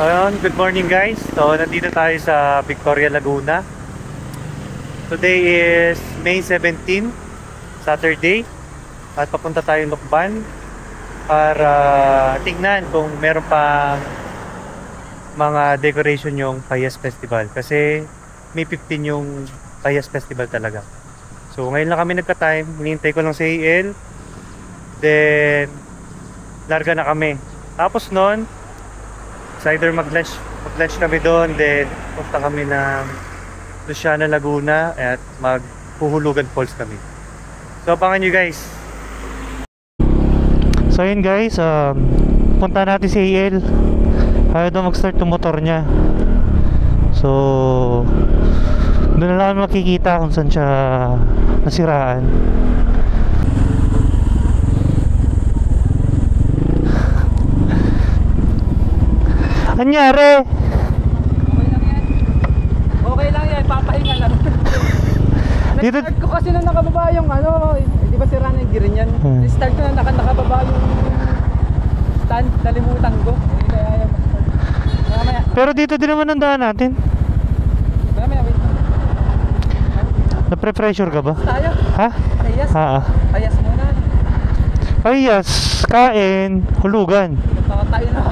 Ayun, good morning guys. So, nandito tayo sa Victoria, Laguna. Today is May 17, Saturday. At papunta tayo Lukban para tingnan kung meron pa mga decoration yung Payas Festival. Kasi May 15 yung Payas Festival talaga. So, ngayon lang kami nagka-time. Hinihintay ko lang si AL. Then, larga na kami. Tapos nun, either mag-lunch kami doon, then punta kami ng Luciana, Laguna at magpuhulugan falls kami. So abangan nyo guys. So yun guys, punta natin si AL. Ayaw daw mag-start yung motor niya. So doon na lang makikita kung saan siya nasiraan. Anyari? Okay lang yan, papahinga lang. Nag-start ko kasi na nakababa yung di ba sira na yung gear niyan? Start ko na nakababa yung stand, nalimutan ko. Kaya yan mamaya. Pero dito din naman ang daan natin. Mamaya, wait. Napre-pressure ka ba? Tayo? Ha? Payas? Payas muna. Payas, kain, hulugan. Nakatayo na ako.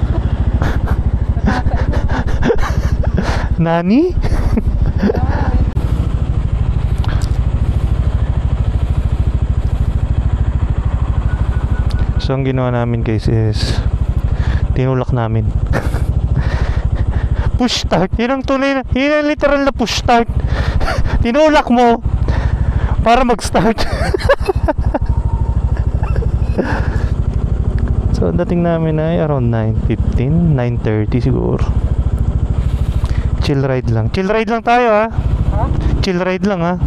Nani? So ang ginawa namin guys is tinulak namin. Push start. Yun ang tunay na, yun ang literal na push start. Tinulak mo para mag start. So ang dating namin ay around 9:15, 9:30 siguro. Chill ride lang. Chill ride lang tayo ha. Ha? Chill ride lang ha.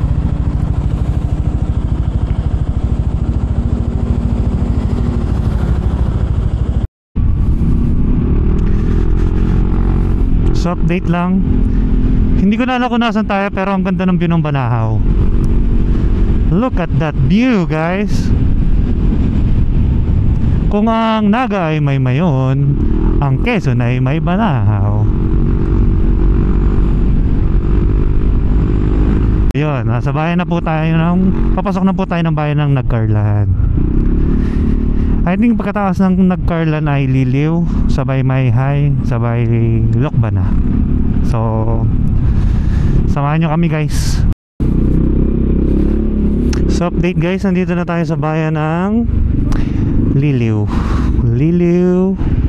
So update lang. Hindi ko na alam kung nasan tayo pero ang ganda ng view ng Banahaw. Look at that view guys. Kung ang Naga ay may mayon, ang Quezon ay may Banahaw. Yun, nasa bayan na po tayo papasok na po tayo ng bayan ng Nagcarlan. I think pagkatapos ng Nagcarlan ay Liliw, sabay Mayhay, sabay Lokban na. So samahan nyo kami guys. So update guys, nandito na tayo sa bayan ng Liliw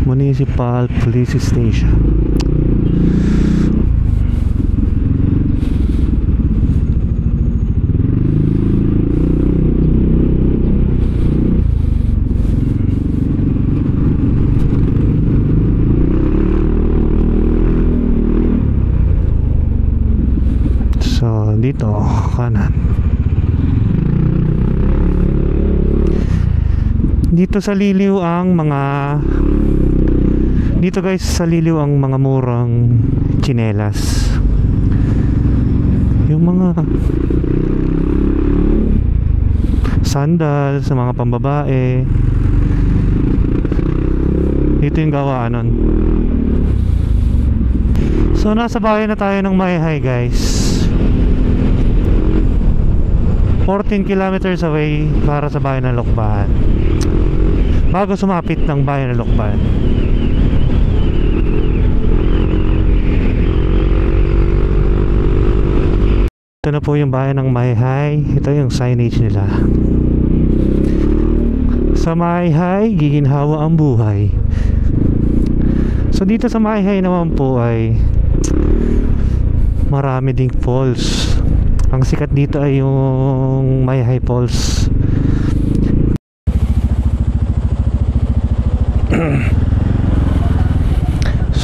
Municipal Police Station. So dito kanan. Dito sa Liliw ang mga dito guys sa Liliw ang mga murang tsinelas. Yung mga sandal sa mga pambabae. Dito yung gawaan nun. So nasa bahay na tayo ng Mayhay guys. 14 kilometers away para sa bayan ng Lokban. Bago sumapit ng bayan ng Lokban. Ito na po yung bayan ng Mayhay. Ito yung signage nila. Sa Mayhay, giginhawa ang buhay. So dito sa Mayhay naman po ay marami ding falls. Ang sikat dito ay yung Mayhay Falls.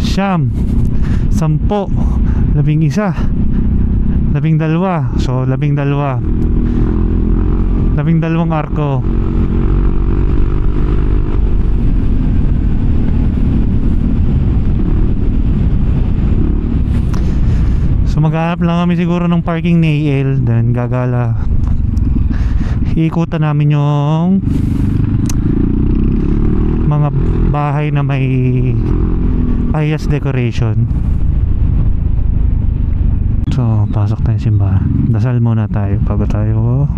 Siyam, 10, 11, 12. So 12 arko. So maghanap lang kami siguro ng parking nail, then gagala. Iikutan namin yung mga bahay na may ayas decoration. So pasok tayo sa simbahan. Dasal muna tayo bago tayo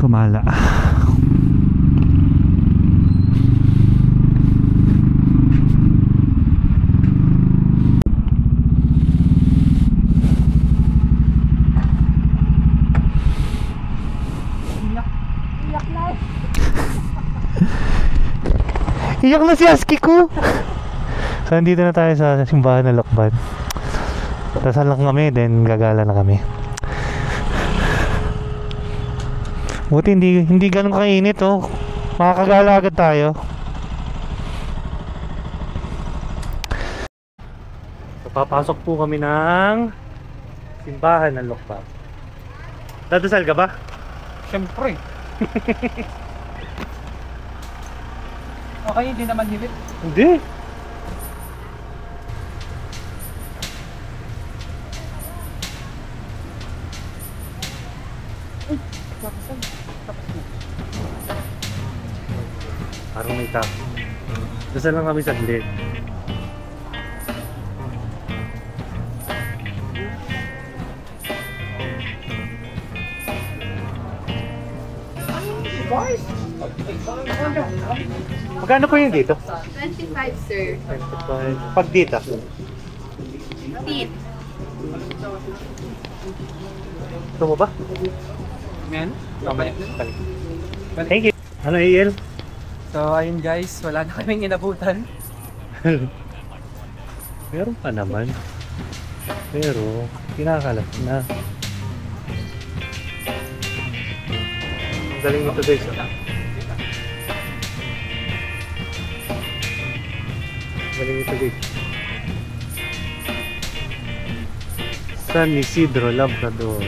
kumala. Iyak na si Husky ko. So, nandito na tayo sa simbahan ng Lokban. Dasal lang kami, then gagala na kami. Buti hindi ganun kainit, oh. Makakagala agad tayo. So, papasok po kami ng simbahan ng Lokban. Dadasal ka ba? Siyempre. Okay, hindi naman hilit. Hindi. Parang may tap. Dasal lang kami saglit. Magkano po yun dito? 25, sir. 25. Pag dito? Feet. Gusto mo ba? Yan. Mamaya. Thank you. Ano, AL? So, ayun guys, wala na kaming inabutan. Meron pa naman. Pero, kinakalat na. Ang galing nito guys. Galing nito guys. San Isidro Labrador.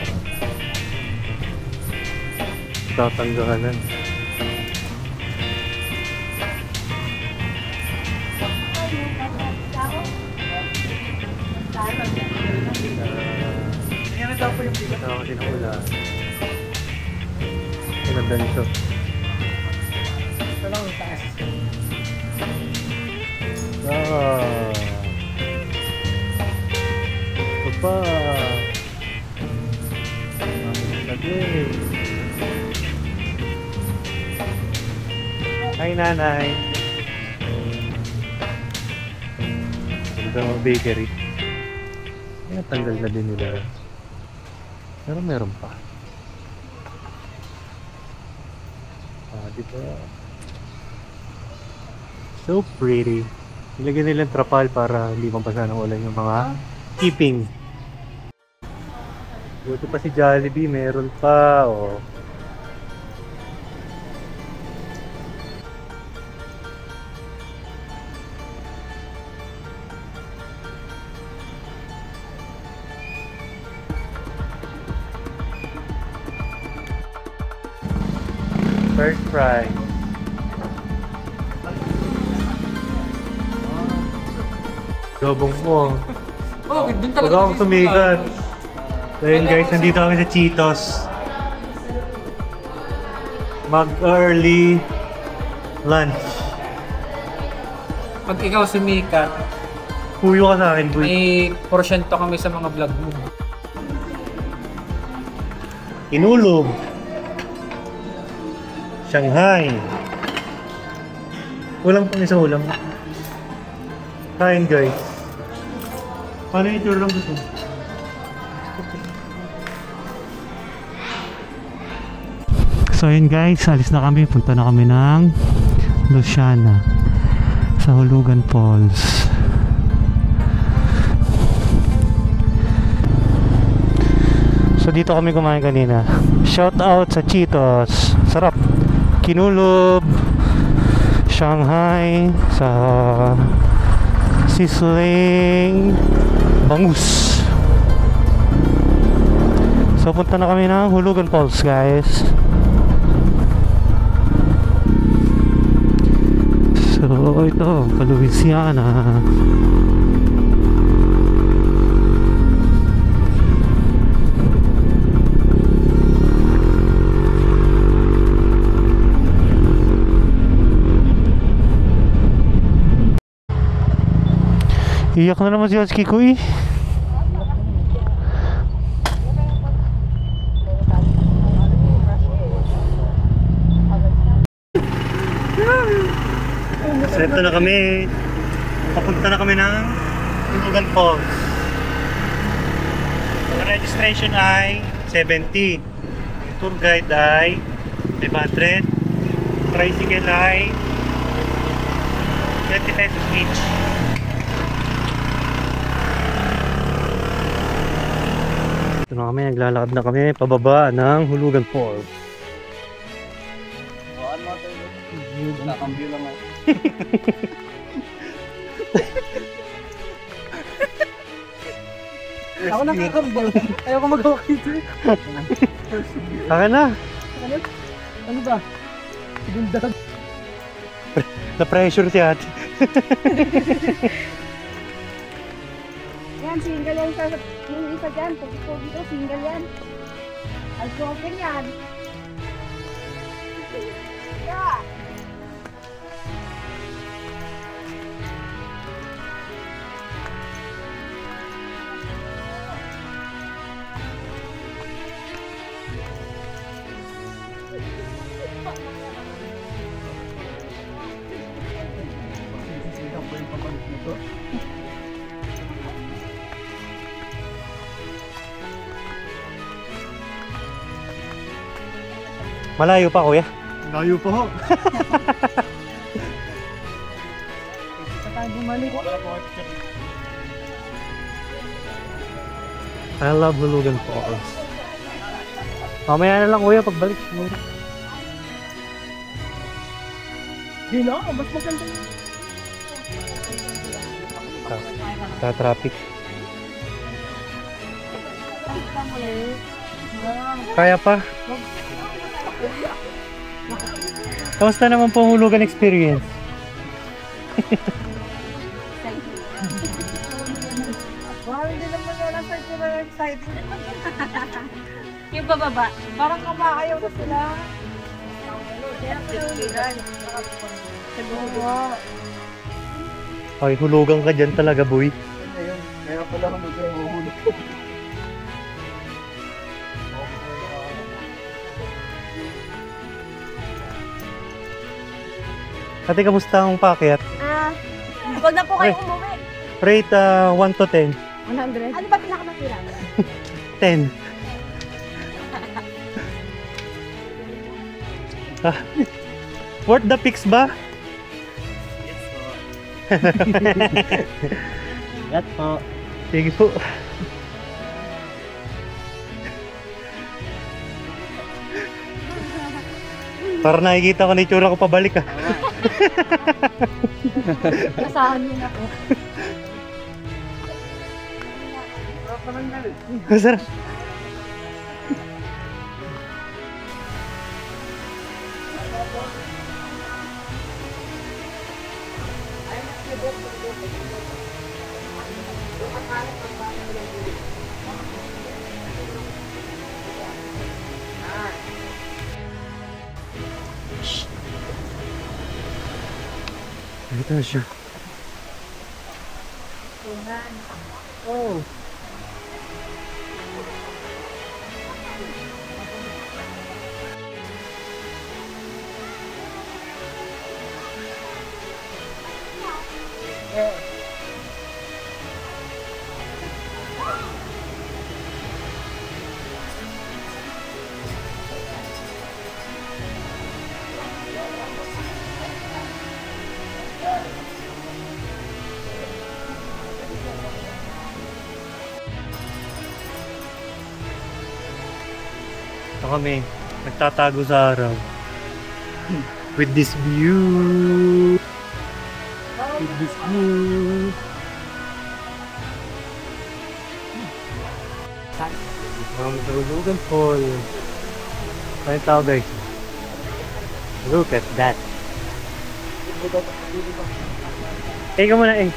Tatanggalan. Yan na daw po yung bigat. Ako sinakula. Maganda nito. Ito lang yung taas. Papa. Lagi. Hi, nanay. Ito ang bakery. Ayan, tanggal na din nila. Pero meron pa. Diba? So pretty. Nilagyan nilang trapal para hindi mapasa ng ulan yung mga keeping. Buti pa si Jollibee, meron pa. Oh. First fry. Gabong mo. Oh, dun Huwag talaga. akong tumigat. Dahil guys, nandito kami sa Cheetos. Mag-early lunch. Pag ikaw sumikat, Puyo ka sa akin, boy. may porsyento kami sa mga vlog mo. Inulog. Shanghai. Walang pang isang ulam. Kain guys. Paano yung itsura ng gusto? So yun guys, alis na kami. Punta na kami ng Luciana sa Hulugan Falls. So dito kami kumain kanina. Shout out sa Cheetos. Sarap. Kinulob, Shanghai, sa Sizzling, bangus. So punta na kami ng Hulugan Falls guys. So ito, Louisiana. Iyak na naman si Husky ko eh. So ito na kami. Papunta na kami ng Hulugan Falls. Ang registration ay 70. Yung tour guide ay 500. Tricycle ay 20 pesos each. Ito na kami, naglalakad na kami pababa ng Hulugan Falls. Nakambyo lang ako. Ako nakakambyo. Ayoko mag-walk ito. Akin na! Ano ba? Segunda. Na-pressure si ate. Yan, single yan sa yung isa dyan. Pag-pogi ko, single yan. Al-joker yan. Yeah. Malayo pa kuya. Layo pa ho. Sa tayo bumalik. I love Hulugan Falls. Mamaya na lang kuya pagbalik. Di na, mas maganda. Sa traffic. Kaya pa. Kamusta naman po ang Hulugan experience? Wow, hindi naman wala sa sila excited. Yung bababa, parang kumakayaw na sila. Kaya pulugan. Ay, hulugan ka dyan talaga, boy. Ayun, kaya pala ako nag-uhulog. Ate, kamusta ang paakyat? Huwag na po kayo umuwi. Rate 1 to 10. 100? Ano ba pinakamasira? 10. Worth the pics ba? Ingat po. Sige po. Para nakikita ko na itsura ko pabalik ah. Nasahan niyo na po. Masarap. Ito siya. Oh. Ito kami, nagtatago sa araw. With this view. With this view. Hulugan Falls. Ano tao guys? Look at that. Ikaw muna eh.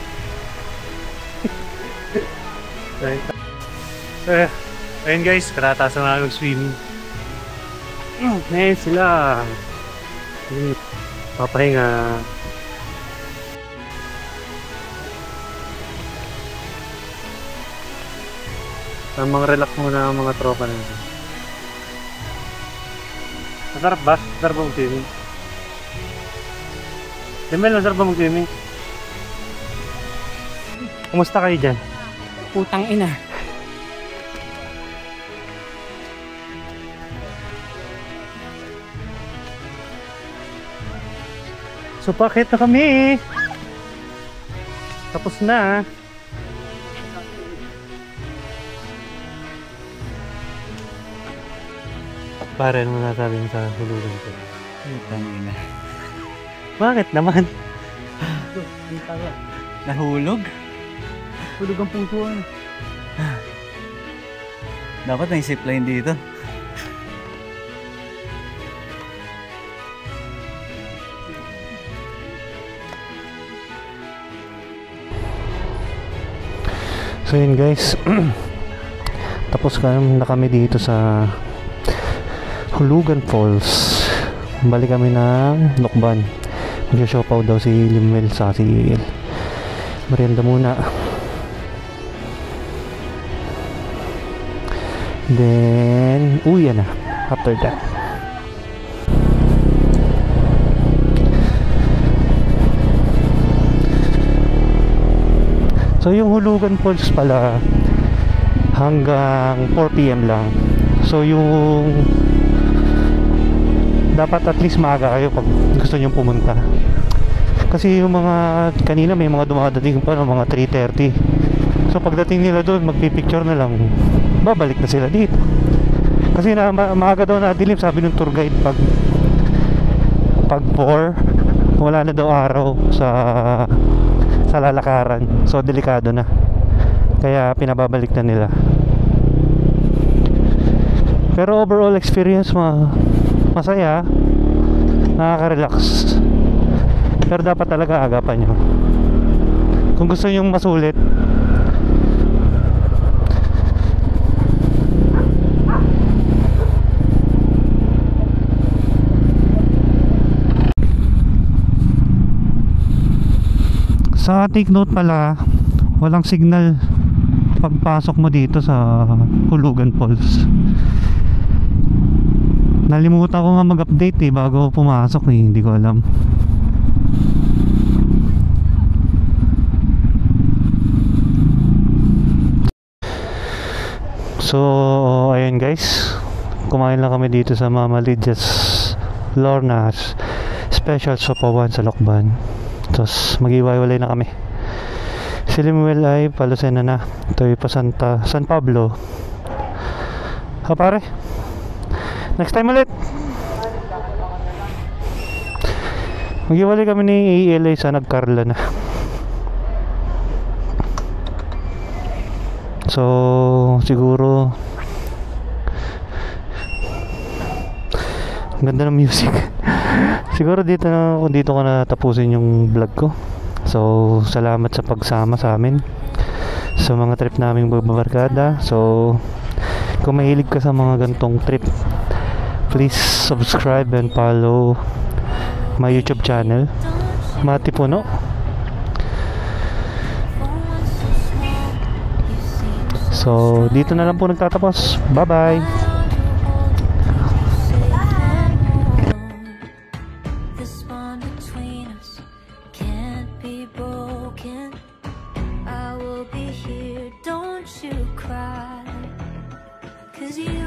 Ayun guys, karatasan na mag-swimming. Ngayon sila. Papahinga. Tamang relax muna ang mga tropa na ito. Masarap ba? Masarap ba mag-swimming? Demel, masarap ba mag-swimming? Kumusta kayo dyan? Putang ina. So, pakit na kami. Tapos na. Pare, ano nasabi mo sa hulugan ko? Tangina. Bakit naman? Nahulog? Hulog ang puso. Dapat may zipline dito. So yun guys, tapos na kami dito sa Hulugan Falls. Balik kami ng Lokban. Mag-shopaw daw si Limuel sa si Il. Merienda muna. Then, uwi na after that. So yung Hulugan Falls pala hanggang 4 PM lang. So yung dapat at least maaga kayo pag gusto nyo pumunta. Kasi yung mga kanina may mga dumadating pa ng mga 3:30. So pagdating nila doon magpipicture na lang, babalik na sila dito. Kasi na maaga daw na dilim, sabi ng tour guide, pag 4 wala na daw araw sa lalakaran, so delikado na, kaya pinababalik na nila. Pero overall experience masaya, nakaka-relax, pero dapat talaga agapan nyo kung gusto nyo masulit. Sa take note pala, walang signal pagpasok mo dito sa Hulugan Falls. Nalimutan ko nga mag-update bago pumasok hindi ko alam. So ayun guys, kumain lang kami dito sa Mama Lydia's Lorna's Special Sopawan sa Lokban. Tapos mag-iwalay na kami. Si Limuel ay Palusena na. Ito ay pa San Pablo. Ha pare, next time ulit. Mag-iwalay kami ni ALA sa Nagkarla na. So siguro ganda ng music. Siguro dito ko na tapusin yung vlog ko. So salamat sa pagsama sa amin sa mga trip naming magbabarkada. So kung mahilig ka sa mga gantong trip, please subscribe and follow my YouTube channel, Mati Puno. So dito na lang po nagtatapos. Bye bye. I will be here, don't you cry, 'cause you